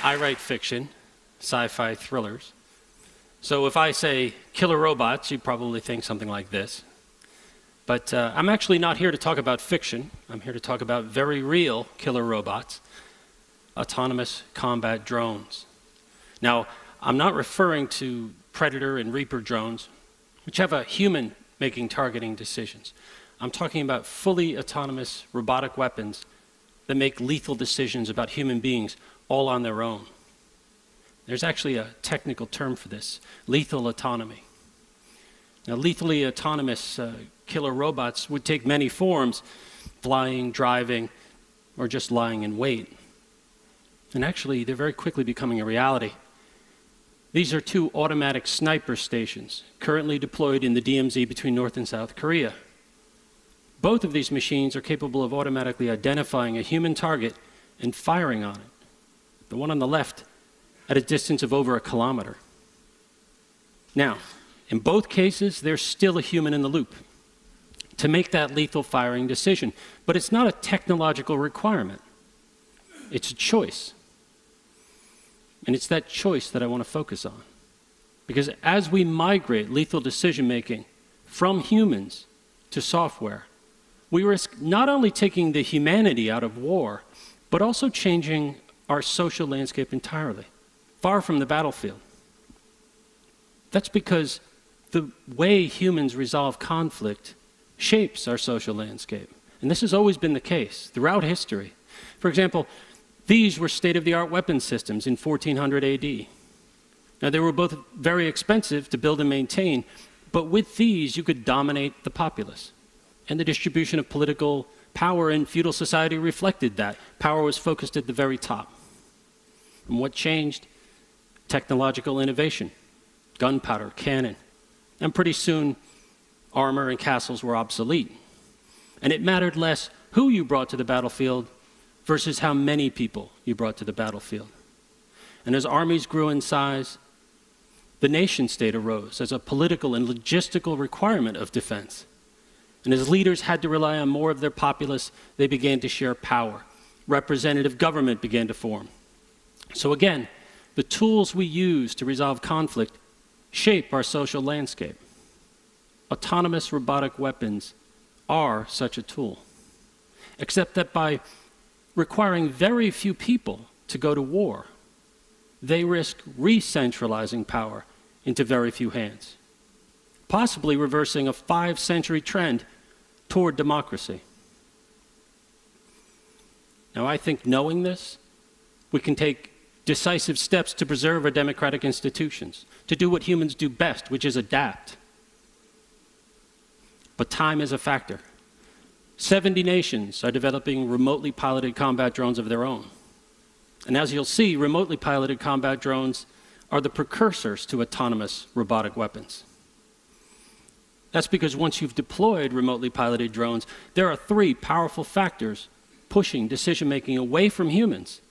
I write fiction, sci-fi thrillers. So if I say killer robots, you probably think something like this. But I'm actually not here to talk about fiction. I'm here to talk about very real killer robots, autonomous combat drones. Now, I'm not referring to Predator and Reaper drones, which have a human making targeting decisions. I'm talking about fully autonomous robotic weapons that make lethal decisions about human beings all on their own. There's actually a technical term for this, lethal autonomy. Now, lethally autonomous killer robots would take many forms, flying, driving, or just lying in wait. And actually, they're very quickly becoming a reality. These are 2 automatic sniper stations currently deployed in the DMZ between North and South Korea. Both of these machines are capable of automatically identifying a human target and firing on it. The one on the left at a distance of over 1 kilometer. Now, in both cases, there's still a human in the loop to make that lethal firing decision. But it's not a technological requirement. It's a choice. And it's that choice that I want to focus on. Because as we migrate lethal decision-making from humans to software, we risk not only taking the humanity out of war, but also changing our social landscape entirely, far from the battlefield. That's because the way humans resolve conflict shapes our social landscape. And this has always been the case throughout history. For example, these were state-of-the-art weapon systems in 1400 AD. Now, they were both very expensive to build and maintain, but with these, you could dominate the populace. And the distribution of political power in feudal society reflected that. Power was focused at the very top. And what changed? Technological innovation, gunpowder, cannon. And pretty soon, armor and castles were obsolete. And it mattered less who you brought to the battlefield versus how many people you brought to the battlefield. And as armies grew in size, the nation state arose as a political and logistical requirement of defense. And as leaders had to rely on more of their populace, they began to share power. Representative government began to form. So again, the tools we use to resolve conflict shape our social landscape. Autonomous robotic weapons are such a tool, except that by requiring very few people to go to war, they risk re-centralizing power into very few hands, possibly reversing a 5-century trend toward democracy. Now, I think knowing this, we can take decisive steps to preserve our democratic institutions, to do what humans do best, which is adapt. But time is a factor. 70 nations are developing remotely piloted combat drones of their own. And as you'll see, remotely piloted combat drones are the precursors to autonomous robotic weapons. That's because once you've deployed remotely piloted drones, there are 3 powerful factors pushing decision-making away from humans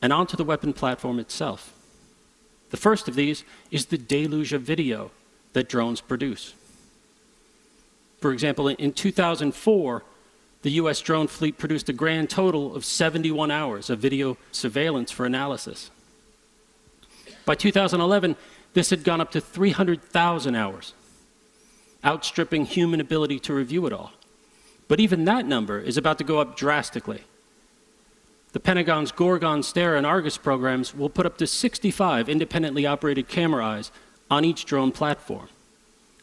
and onto the weapon platform itself. The first of these is the deluge of video that drones produce. For example, in 2004, the US drone fleet produced a grand total of 71 hours of video surveillance for analysis. By 2011, this had gone up to 300,000 hours, outstripping human ability to review it all. But even that number is about to go up drastically. The Pentagon's Gorgon, Stare, and Argus programs will put up to 65 independently operated camera eyes on each drone platform.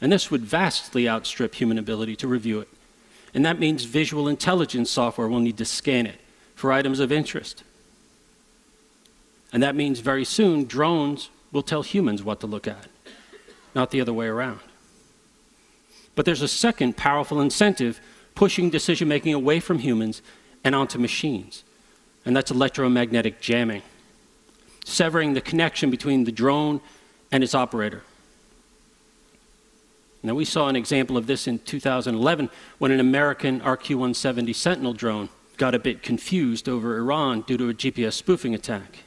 And this would vastly outstrip human ability to review it. And that means visual intelligence software will need to scan it for items of interest. And that means very soon drones will tell humans what to look at, not the other way around. But there's a second powerful incentive pushing decision-making away from humans and onto machines, and that's electromagnetic jamming, severing the connection between the drone and its operator. Now, we saw an example of this in 2011 when an American RQ-170 Sentinel drone got a bit confused over Iran due to a GPS spoofing attack.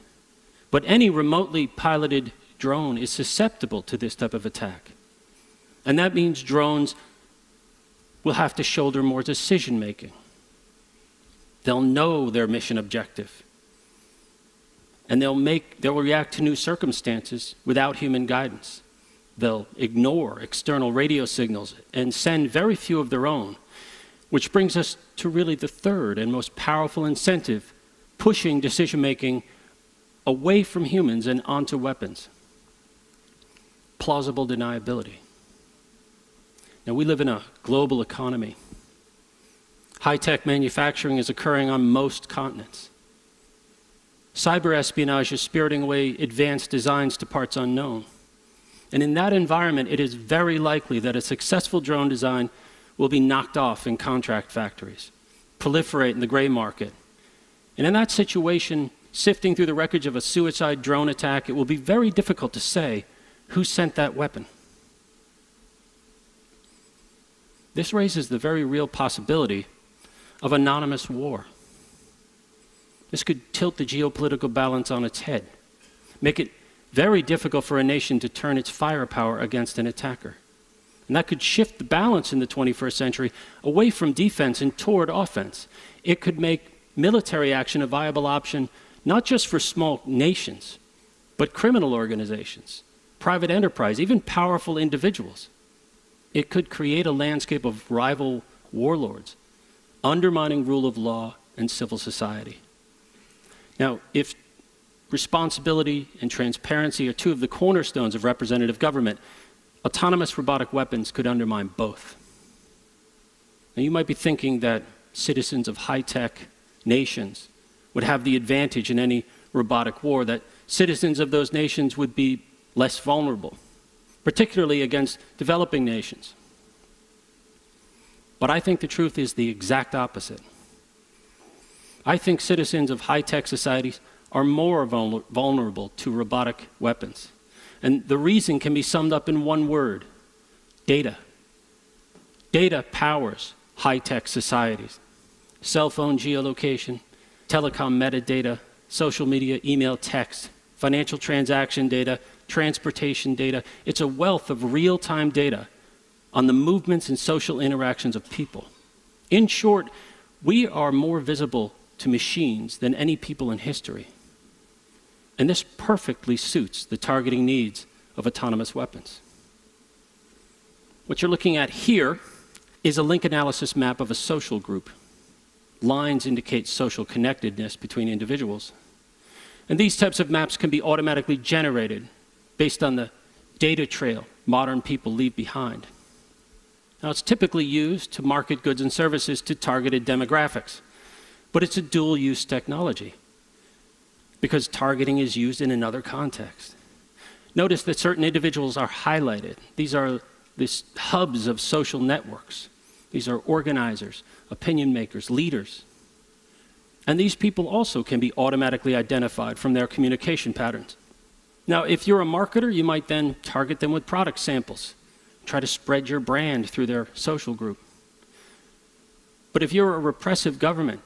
But any remotely piloted drone is susceptible to this type of attack. And that means drones will have to shoulder more decision-making. They'll know their mission objective. and they'll react to new circumstances without human guidance. They'll ignore external radio signals and send very few of their own, which brings us to really the third and most powerful incentive, pushing decision-making away from humans and onto weapons: plausible deniability. Now, we live in a global economy. High-tech manufacturing is occurring on most continents. Cyber espionage is spiriting away advanced designs to parts unknown. And in that environment, it is very likely that a successful drone design will be knocked off in contract factories, proliferate in the gray market. And in that situation, sifting through the wreckage of a suicide drone attack, it will be very difficult to say who sent that weapon. This raises the very real possibility of anonymous war. This could tilt the geopolitical balance on its head, make it very difficult for a nation to turn its firepower against an attacker. And that could shift the balance in the 21st century away from defense and toward offense. It could make military action a viable option, not just for small nations, but criminal organizations, private enterprise, even powerful individuals. It could create a landscape of rival warlords, undermining rule of law and civil society. Now, if responsibility and transparency are two of the cornerstones of representative government, autonomous robotic weapons could undermine both. Now, you might be thinking that citizens of high-tech nations would have the advantage in any robotic war, that citizens of those nations would be less vulnerable, particularly against developing nations. But I think the truth is the exact opposite. I think citizens of high-tech societies are more vulnerable to robotic weapons. And the reason can be summed up in one word: data. Data powers high-tech societies. Cell phone geolocation, telecom metadata, social media, email, text, financial transaction data, transportation data. It's a wealth of real-time data on the movements and social interactions of people. In short, we are more visible to machines than any people in history. And this perfectly suits the targeting needs of autonomous weapons. What you're looking at here is a link analysis map of a social group. Lines indicate social connectedness between individuals. And these types of maps can be automatically generated based on the data trail modern people leave behind. Now, it's typically used to market goods and services to targeted demographics, but it's a dual-use technology because targeting is used in another context. Notice that certain individuals are highlighted. These are these hubs of social networks. These are organizers, opinion makers, leaders. And these people also can be automatically identified from their communication patterns. Now, if you're a marketer, you might then target them with product samples, try to spread your brand through their social group. But if you're a repressive government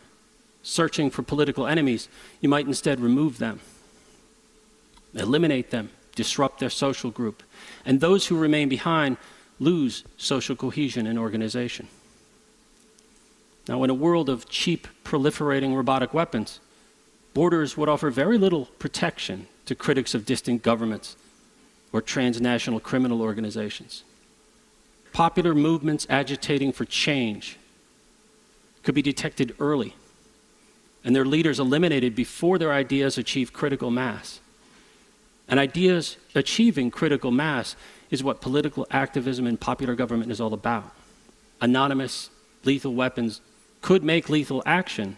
searching for political enemies, you might instead remove them, eliminate them, disrupt their social group. And those who remain behind lose social cohesion and organization. Now, in a world of cheap, proliferating robotic weapons, borders would offer very little protection to critics of distant governments or transnational criminal organizations. Popular movements agitating for change could be detected early, and their leaders eliminated before their ideas achieve critical mass. And ideas achieving critical mass is what political activism and popular government is all about. Anonymous, lethal weapons could make lethal action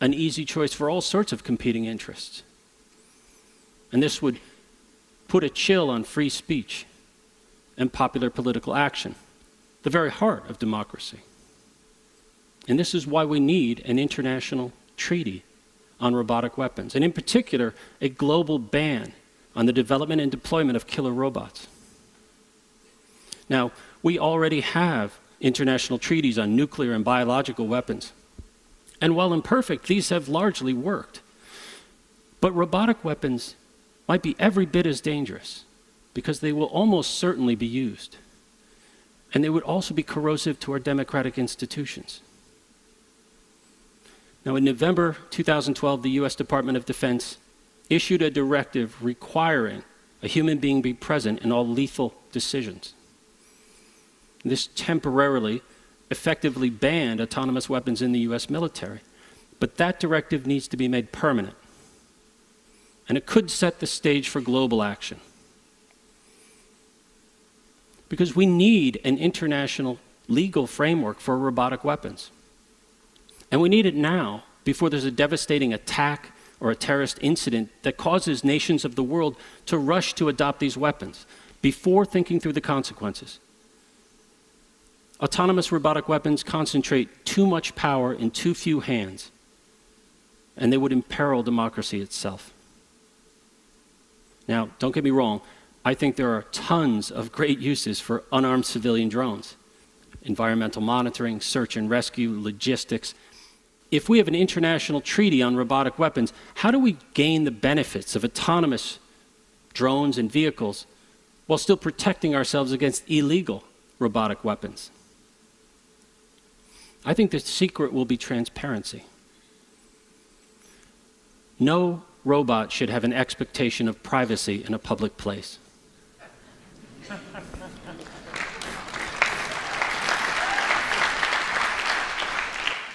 an easy choice for all sorts of competing interests. And this would put a chill on free speech and popular political action, the very heart of democracy. And this is why we need an international treaty on robotic weapons, and in particular, a global ban on the development and deployment of killer robots. Now, we already have international treaties on nuclear and biological weapons. And while imperfect, these have largely worked. But robotic weapons might be every bit as dangerous because they will almost certainly be used. And they would also be corrosive to our democratic institutions. Now, in November 2012, the US Department of Defense issued a directive requiring a human being be present in all lethal decisions. This temporarily, effectively banned autonomous weapons in the US military. But that directive needs to be made permanent. And it could set the stage for global action. Because we need an international legal framework for robotic weapons. And we need it now, before there's a devastating attack or a terrorist incident that causes nations of the world to rush to adopt these weapons, before thinking through the consequences. Autonomous robotic weapons concentrate too much power in too few hands, and they would imperil democracy itself. Now, don't get me wrong, I think there are tons of great uses for unarmed civilian drones. Environmental monitoring, search and rescue, logistics. If we have an international treaty on robotic weapons, how do we gain the benefits of autonomous drones and vehicles while still protecting ourselves against illegal robotic weapons? I think the secret will be transparency. No robot should have an expectation of privacy in a public place.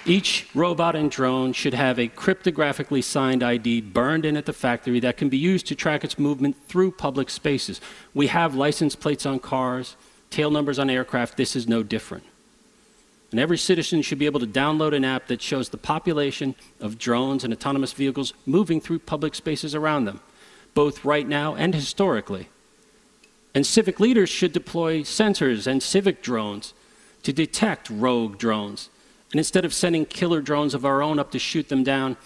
Each robot and drone should have a cryptographically signed ID burned in at the factory that can be used to track its movement through public spaces. We have license plates on cars, tail numbers on aircraft. This is no different. And every citizen should be able to download an app that shows the population of drones and autonomous vehicles moving through public spaces around them, both right now and historically. And civic leaders should deploy sensors and civic drones to detect rogue drones. And instead of sending killer drones of our own up to shoot them down,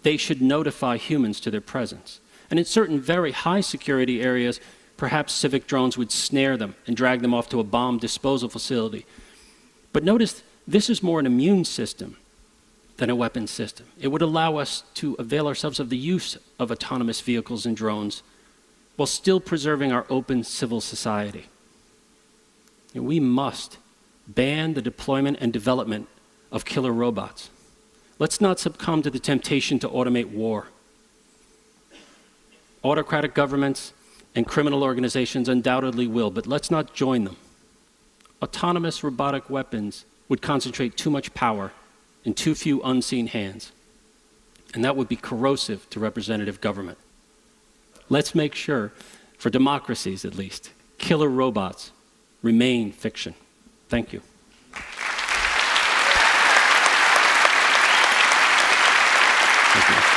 they should notify humans to their presence. And in certain very high security areas, perhaps civic drones would snare them and drag them off to a bomb disposal facility. But notice, this is more an immune system than a weapons system. It would allow us to avail ourselves of the use of autonomous vehicles and drones while still preserving our open civil society. And we must ban the deployment and development of killer robots. Let's not succumb to the temptation to automate war. Autocratic governments and criminal organizations undoubtedly will, but let's not join them. Autonomous robotic weapons would concentrate too much power in too few unseen hands, and that would be corrosive to representative government. Let's make sure, for democracies at least, killer robots remain fiction. Thank you. Thank you.